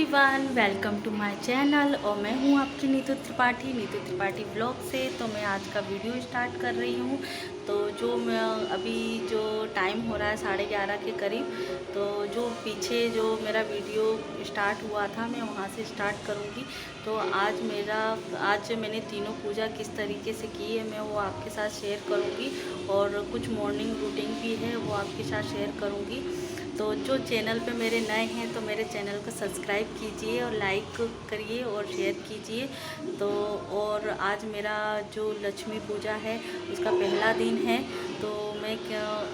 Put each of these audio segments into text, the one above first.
Everyone, welcome to my channel. और मैं हूं आपकी नीतू त्रिपाठी ब्लॉग से। तो मैं आज का वीडियो स्टार्ट कर रही हूं। तो जो मैं अभी जो टाइम हो रहा है 11:30 के करीब, तो जो पीछे जो मेरा वीडियो स्टार्ट हुआ था मैं वहां से स्टार्ट करूंगी। तो आज मैंने तीनों पूजा किस तरीके से की है मैं वो आपके साथ शेयर करूंगी। और कुछ मॉर्निंग रूटीन भी है वो आपके साथ शेयर करूंगी। तो जो चैनल पे मेरे नए हैं तो मेरे चैनल को सब्सक्राइब कीजिए और लाइक करिए और शेयर कीजिए। तो और आज मेरा जो लक्ष्मी पूजा है उसका पहला दिन है। तो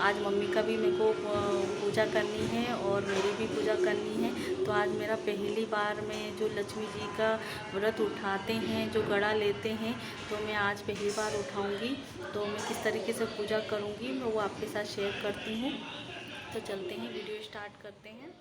आज मम्मी का भी मेरे को पूजा करनी है और मेरी भी पूजा करनी है। तो आज मेरा पहली बार में जो लक्ष्मी जी का व्रत उठाते हैं, जो गड़ा लेते हैं, तो मैं आज पहली बार उठाऊंगी। तो मैं किस तरीके से पूजा करूंगी मैं वो आपके साथ शेयर करती हूँ। तो चलते हैं, वीडियो स्टार्ट करते हैं।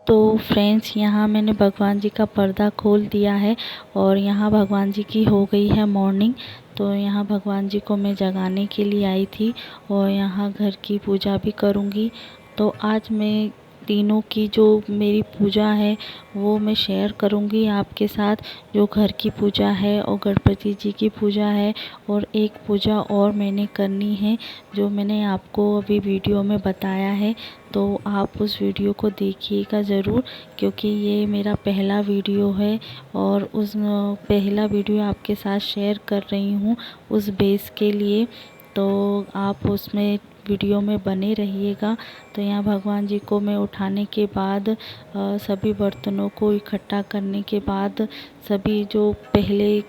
तो फ्रेंड्स, यहाँ मैंने भगवान जी का पर्दा खोल दिया है और यहाँ भगवान जी की हो गई है मॉर्निंग। तो यहाँ भगवान जी को मैं जगाने के लिए आई थी और यहाँ घर की पूजा भी करूँगी। तो आज मैं तीनों की जो मेरी पूजा है वो मैं शेयर करूँगी आपके साथ। जो घर की पूजा है और गणपति जी की पूजा है, और एक पूजा और मैंने करनी है जो मैंने आपको अभी वीडियो में बताया है। तो आप उस वीडियो को देखिएगा ज़रूर, क्योंकि ये मेरा पहला वीडियो है और उस पहला वीडियो आपके साथ शेयर कर रही हूँ उस बेस के लिए। तो आप उसमें वीडियो में बने रहिएगा। तो यहाँ भगवान जी को मैं उठाने के बाद सभी बर्तनों को इकट्ठा करने के बाद सभी जो पहले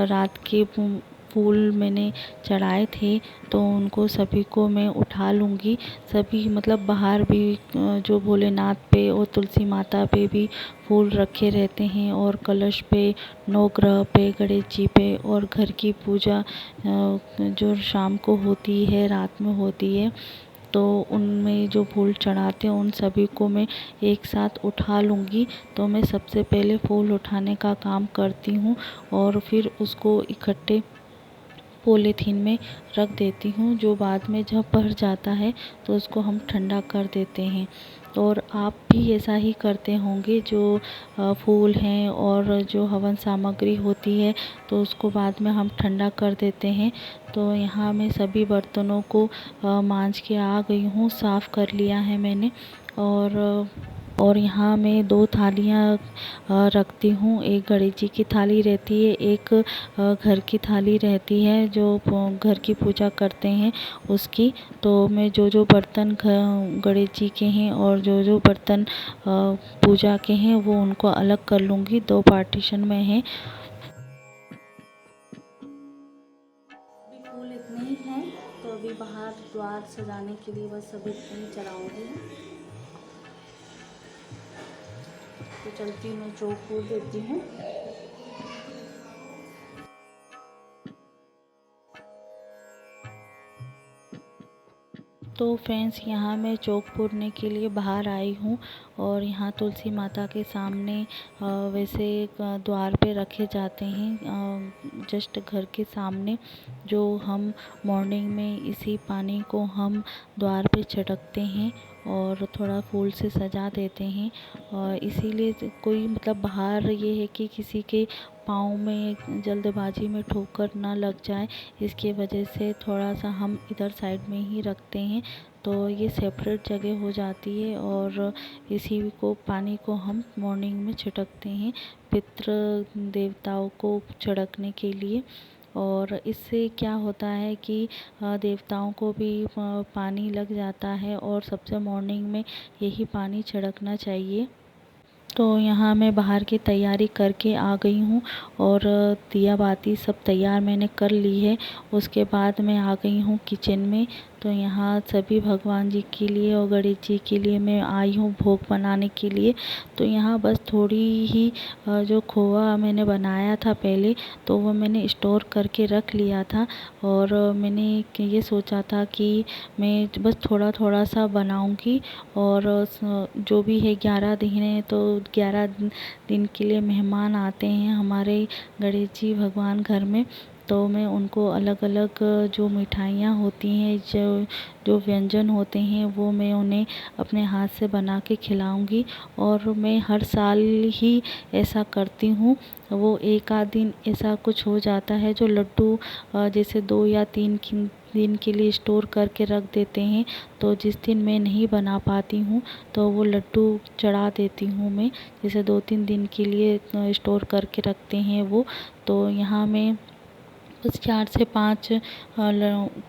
रात के फूल मैंने चढ़ाए थे तो उनको सभी को मैं उठा लूँगी। सभी मतलब बाहर भी जो भोलेनाथ पे और तुलसी माता पे भी फूल रखे रहते हैं, और कलश पे, नवग्रह पे, गणेश जी पे, और घर की पूजा जो शाम को होती है, रात में होती है, तो उनमें जो फूल चढ़ाते हैं उन सभी को मैं एक साथ उठा लूँगी। तो मैं सबसे पहले फूल उठाने का काम करती हूँ और फिर उसको इकट्ठे पॉलीथीन में रख देती हूँ, जो बाद में जब भर जाता है तो उसको हम ठंडा कर देते हैं। और आप भी ऐसा ही करते होंगे, जो फूल हैं और जो हवन सामग्री होती है तो उसको बाद में हम ठंडा कर देते हैं। तो यहाँ मैं सभी बर्तनों को मांज के आ गई हूँ, साफ़ कर लिया है मैंने। और यहाँ मैं 2 थालियाँ रखती हूँ। एक गणेश जी की थाली रहती है, एक घर की थाली रहती है जो घर की पूजा करते हैं उसकी। तो मैं जो बर्तन गणेश जी के हैं और जो बर्तन पूजा के हैं वो उनको अलग कर लूँगी। 2 पार्टीशन में है। फूल इतने ही हैं तो अभी बाहर द्वार सजाने के लिए बस अभी इतने ही चढ़ाऊँगी। तो चलती हूँ, मैं चौक फूल देती हूँ। तो फ्रेंड्स, यहाँ मैं चौक पूरने के लिए बाहर आई हूँ और यहाँ तुलसी माता के सामने वैसे द्वार पे रखे जाते हैं, जस्ट घर के सामने, जो हम मॉर्निंग में इसी पानी को हम द्वार पे छिड़कते हैं और थोड़ा फूल से सजा देते हैं। और इसीलिए कोई मतलब बाहर ये है कि किसी के पाँव में जल्दबाजी में ठोकर ना लग जाए, इसकी वजह से थोड़ा सा हम इधर साइड में ही रखते हैं। तो ये सेपरेट जगह हो जाती है और इसी को पानी को हम मॉर्निंग में छिड़कते हैं पितृ देवताओं को छिड़कने के लिए। और इससे क्या होता है कि देवताओं को भी पानी लग जाता है, और सबसे मॉर्निंग में यही पानी छिड़कना चाहिए। तो यहाँ मैं बाहर की तैयारी करके आ गई हूँ और दिया बाती सब तैयार मैंने कर ली है। उसके बाद मैं आ गई हूँ किचन में। तो यहाँ सभी भगवान जी के लिए और गणेश जी के लिए मैं आई हूँ भोग बनाने के लिए। तो यहाँ बस थोड़ी ही जो खोआ मैंने बनाया था पहले, तो वो मैंने स्टोर करके रख लिया था। और मैंने ये सोचा था कि मैं बस थोड़ा थोड़ा सा बनाऊँगी। और जो भी है 11 दिन है तो 11 दिन के लिए मेहमान आते हैं हमारे गणेश जी भगवान घर में। तो मैं उनको अलग अलग जो मिठाइयाँ होती हैं, जो जो व्यंजन होते हैं, वो मैं उन्हें अपने हाथ से बना के खिलाऊंगी। और मैं हर साल ही ऐसा करती हूँ। वो एक आध दिन ऐसा कुछ हो जाता है जो लड्डू जैसे 2 या 3 दिन के लिए स्टोर करके रख देते हैं। तो जिस दिन मैं नहीं बना पाती हूँ तो वो लड्डू चढ़ा देती हूँ मैं। जैसे 2-3 दिन के लिए स्टोर करके रखते हैं वो। तो यहाँ मैं बस 4 से 5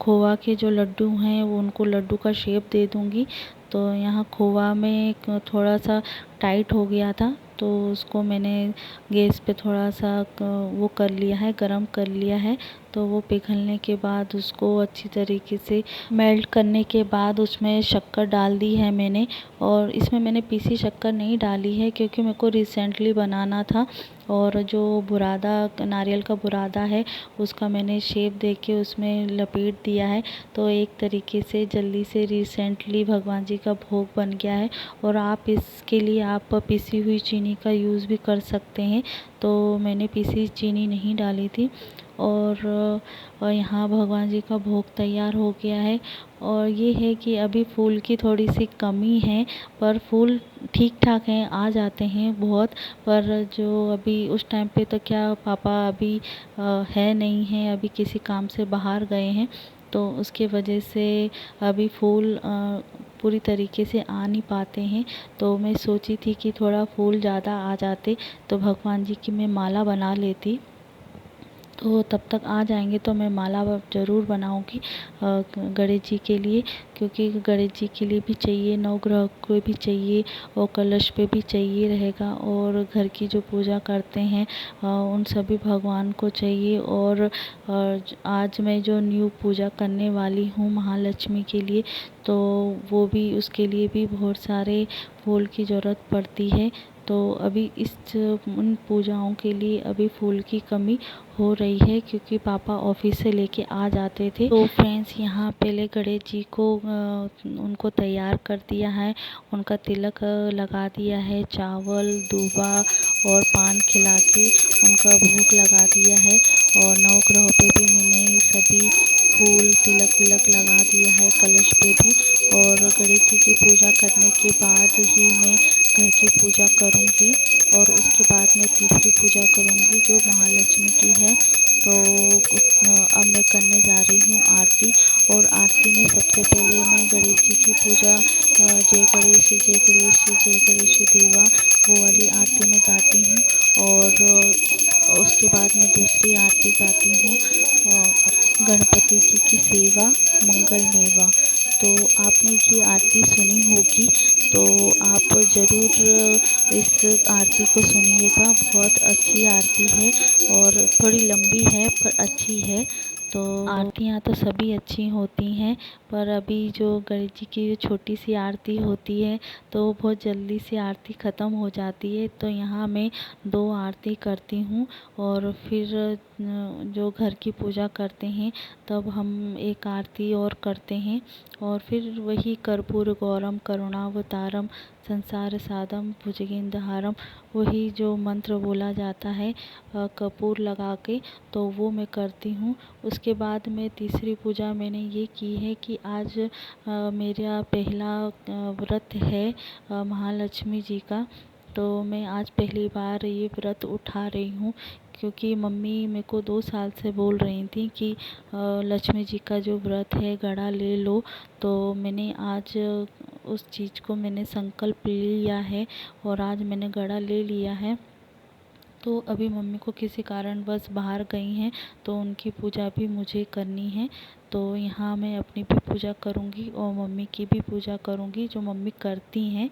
खोवा के जो लड्डू हैं वो उनको लड्डू का शेप दे दूँगी। तो यहाँ खोवा में थोड़ा सा टाइट हो गया था, तो उसको मैंने गैस पे थोड़ा सा वो कर लिया है, गरम कर लिया है। तो वो पिघलने के बाद उसको अच्छी तरीके से मेल्ट करने के बाद उसमें शक्कर डाल दी है मैंने। और इसमें मैंने पीसी शक्कर नहीं डाली है क्योंकि मेरे को रिसेंटली बनाना था। और जो बुरादा नारियल का बुरादा है उसका मैंने शेप दे के उसमें लपेट दिया है। तो एक तरीके से जल्दी से रिसेंटली भगवान जी का भोग बन गया है। और आप इसके लिए आप पिसी हुई चीनी का यूज़ भी कर सकते हैं। तो मैंने पिसी चीनी नहीं डाली थी। और यहाँ भगवान जी का भोग तैयार हो गया है। और ये है कि अभी फूल की थोड़ी सी कमी है, पर फूल ठीक ठाक हैं, आ जाते हैं बहुत। पर जो अभी उस टाइम पे तो क्या पापा अभी है नहीं है, अभी किसी काम से बाहर गए हैं। तो उसके वजह से अभी फूल पूरी तरीके से आ नहीं पाते हैं। तो मैं सोची थी कि थोड़ा फूल ज़्यादा आ जाते तो भगवान जी की मैं माला बना लेती। तो तब तक आ जाएंगे तो मैं माला ज़रूर बनाऊंगी गणेश जी के लिए। क्योंकि गणेश जी के लिए भी चाहिए, नवग्रह को भी चाहिए और कलश पे भी चाहिए रहेगा। और घर की जो पूजा करते हैं उन सभी भगवान को चाहिए। और आज मैं जो न्यू पूजा करने वाली हूँ महालक्ष्मी के लिए, तो वो भी उसके लिए भी बहुत सारे फूल की ज़रूरत पड़ती है। तो अभी उन पूजाओं के लिए अभी फूल की कमी हो रही है क्योंकि पापा ऑफिस से लेके आ जाते थे। तो फ्रेंड्स यहाँ पहले गणेश जी को उनको तैयार कर दिया है, उनका तिलक लगा दिया है, चावल दूबा और पान खिला के उनका भोग लगा दिया है। और नवग्रहों पे भी मैंने सभी फूल तिलक विलक लगा दिया है, कलश पे भी। और गणेश जी की पूजा करने के बाद ही मैं घर की पूजा करूँगी। और उसके बाद मैं तीसरी पूजा करूँगी जो महालक्ष्मी की है। तो अब मैं करने जा रही हूँ आरती। और आरती में सबसे पहले मैं गणेश जी की पूजा जय गणेश जय गणेश जय गणेश देवा वो वाली आरती में गाती हूँ। और उसके बाद मैं दूसरी आरती गाती हूँ गणपति जी की सेवा मंगल मेवा। तो आपने ये आरती सुनी होगी, तो आप ज़रूर इस आरती को सुनिएगा। बहुत अच्छी आरती है और थोड़ी लंबी है पर अच्छी है। तो आरतियाँ तो सभी अच्छी होती हैं, पर अभी जो गणेश जी की छोटी सी आरती होती है तो बहुत जल्दी से आरती ख़त्म हो जाती है। तो यहाँ मैं 2 आरती करती हूँ। और फिर जो घर की पूजा करते हैं तब हम एक आरती और करते हैं। और फिर वही कर्पूर गौरम करुणावतारम संसार साधम भुजगेंद्रहारम, वही जो मंत्र बोला जाता है कपूर लगा के, तो वो मैं करती हूँ। उसके बाद में तीसरी पूजा मैंने ये की है कि आज मेरा पहला व्रत है महालक्ष्मी जी का। तो मैं आज पहली बार ये व्रत उठा रही हूँ क्योंकि मम्मी मेरे को 2 साल से बोल रही थी कि लक्ष्मी जी का जो व्रत है गड़ा ले लो। तो मैंने आज उस चीज़ को मैंने संकल्प लिया है और आज मैंने गड़ा ले लिया है। तो अभी मम्मी को किसी कारणवश बाहर गई हैं तो उनकी पूजा भी मुझे करनी है। तो यहाँ मैं अपनी भी पूजा करूँगी और मम्मी की भी पूजा करूँगी जो मम्मी करती हैं।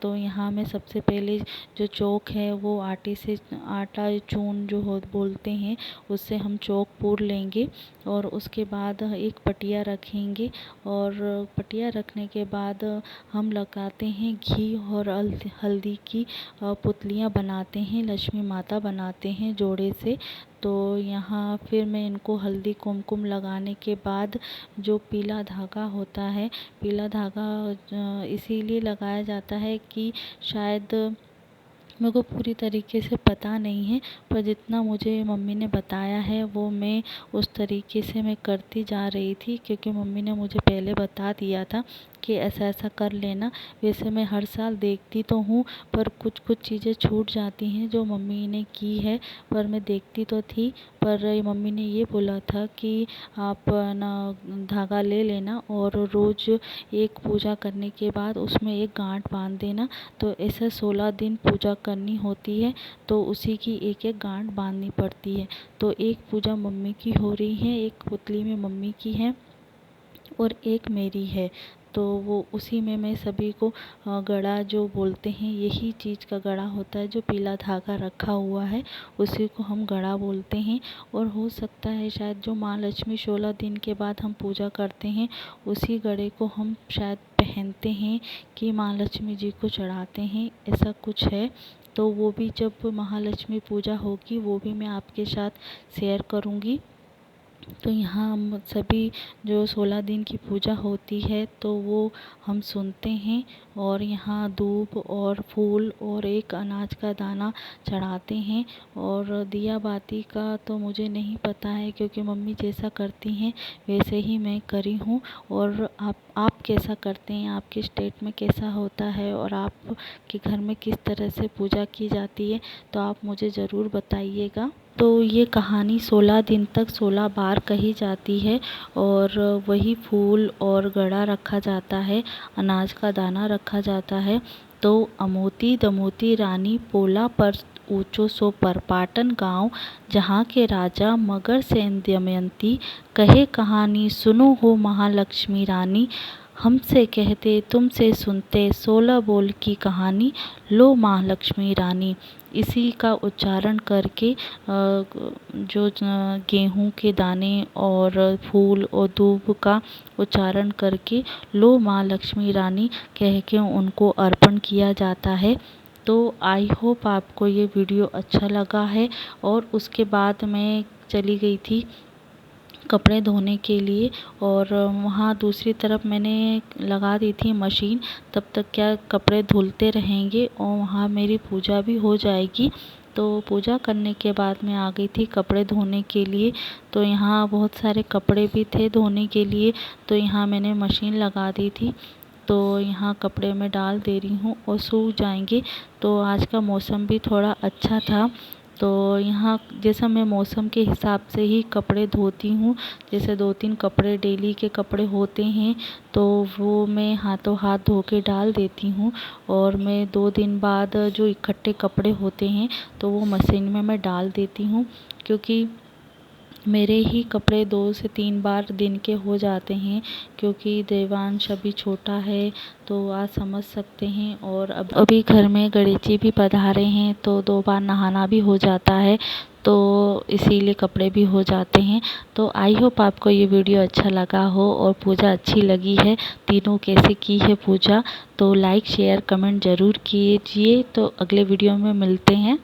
तो यहाँ मैं सबसे पहले जो चौक है वो आटा चून जो हो बोलते हैं उससे हम चौक पूर लेंगे। और उसके बाद एक पटिया रखेंगे। और पटिया रखने के बाद हम लगाते हैं घी और हल्दी की पुतलियाँ बनाते हैं, लक्ष्मी माता बनाते हैं जोड़े से। तो यहाँ फिर मैं इनको हल्दी कुमकुम लगाने के बाद जो पीला धागा होता है, पीला धागा इसीलिए लगाया जाता है कि शायद मेरे को पूरी तरीके से पता नहीं है, पर जितना मुझे मम्मी ने बताया है वो मैं उस तरीके से मैं करती जा रही थी, क्योंकि मम्मी ने मुझे पहले बता दिया था कि ऐसा ऐसा कर लेना। वैसे मैं हर साल देखती तो हूँ, पर कुछ कुछ चीज़ें छूट जाती हैं जो मम्मी ने की है, पर मैं देखती तो थी। पर मम्मी ने ये बोला था कि आप ना धागा ले लेना और रोज़ एक पूजा करने के बाद उसमें एक गांठ बांध देना। तो ऐसा 16 दिन पूजा करनी होती है, तो उसी की एक एक गांठ बांधनी पड़ती है। तो एक पूजा मम्मी की हो रही है, एक पुतली में मम्मी की है और एक मेरी है। तो वो उसी में मैं सभी को गड़ा जो बोलते हैं, यही चीज़ का गड़ा होता है जो पीला धागा रखा हुआ है, उसी को हम गड़ा बोलते हैं। और हो सकता है शायद जो माँ लक्ष्मी 16 दिन के बाद हम पूजा करते हैं, उसी गड़े को हम शायद पहनते हैं कि माँ लक्ष्मी जी को चढ़ाते हैं, ऐसा कुछ है। तो वो भी जब महालक्ष्मी पूजा होगी वो भी मैं आपके साथ शेयर करूँगी। तो यहाँ हम सभी जो 16 दिन की पूजा होती है तो वो हम सुनते हैं, और यहाँ धूप और फूल और एक अनाज का दाना चढ़ाते हैं। और दिया बाती का तो मुझे नहीं पता है, क्योंकि मम्मी जैसा करती हैं वैसे ही मैं करी हूँ। और आप कैसा करते हैं, आपके स्टेट में कैसा होता है और आपके घर में किस तरह से पूजा की जाती है, तो आप मुझे ज़रूर बताइएगा। तो ये कहानी 16 दिन तक 16 बार कही जाती है, और वही फूल और गड़ा रखा जाता है, अनाज का दाना रखा जाता है। तो अमोती दमोती रानी पोला पर ऊँचो सो परपाटन गाँव, जहाँ के राजा मगर सेन दमयंती, कहे कहानी सुनो हो महालक्ष्मी रानी, हमसे कहते तुमसे सुनते 16 बोल की कहानी, लो महालक्ष्मी रानी। इसी का उच्चारण करके जो गेहूं के दाने और फूल और दूब का उच्चारण करके लो माँ लक्ष्मी रानी कह के उनको अर्पण किया जाता है। तो आई होप आपको ये वीडियो अच्छा लगा है। और उसके बाद मैं चली गई थी कपड़े धोने के लिए, और वहाँ दूसरी तरफ मैंने लगा दी थी मशीन, तब तक क्या कपड़े धुलते रहेंगे और वहाँ मेरी पूजा भी हो जाएगी। तो पूजा करने के बाद मैं आ गई थी कपड़े धोने के लिए। तो यहाँ बहुत सारे कपड़े भी थे धोने के लिए, तो यहाँ मैंने मशीन लगा दी थी। तो यहाँ कपड़े मैं डाल दे रही हूँ और सूख जाएंगे। तो आज का मौसम भी थोड़ा अच्छा था, तो यहाँ जैसा मैं मौसम के हिसाब से ही कपड़े धोती हूँ। जैसे 2-3 कपड़े डेली के कपड़े होते हैं, तो वो मैं हाथों हाथ धो के डाल देती हूँ। और मैं 2 दिन बाद जो इकट्ठे कपड़े होते हैं तो वो मशीन में मैं डाल देती हूँ, क्योंकि मेरे ही कपड़े 2 से 3 बार दिन के हो जाते हैं, क्योंकि देवांश अभी छोटा है, तो आप समझ सकते हैं। और अभी घर में गणेश जी भी पधारे हैं, तो 2 बार नहाना भी हो जाता है, तो इसीलिए कपड़े भी हो जाते हैं। तो आई होप आपको ये वीडियो अच्छा लगा हो और पूजा अच्छी लगी है, तीनों कैसे की है पूजा। तो लाइक शेयर कमेंट ज़रूर कीजिए। तो अगले वीडियो में मिलते हैं।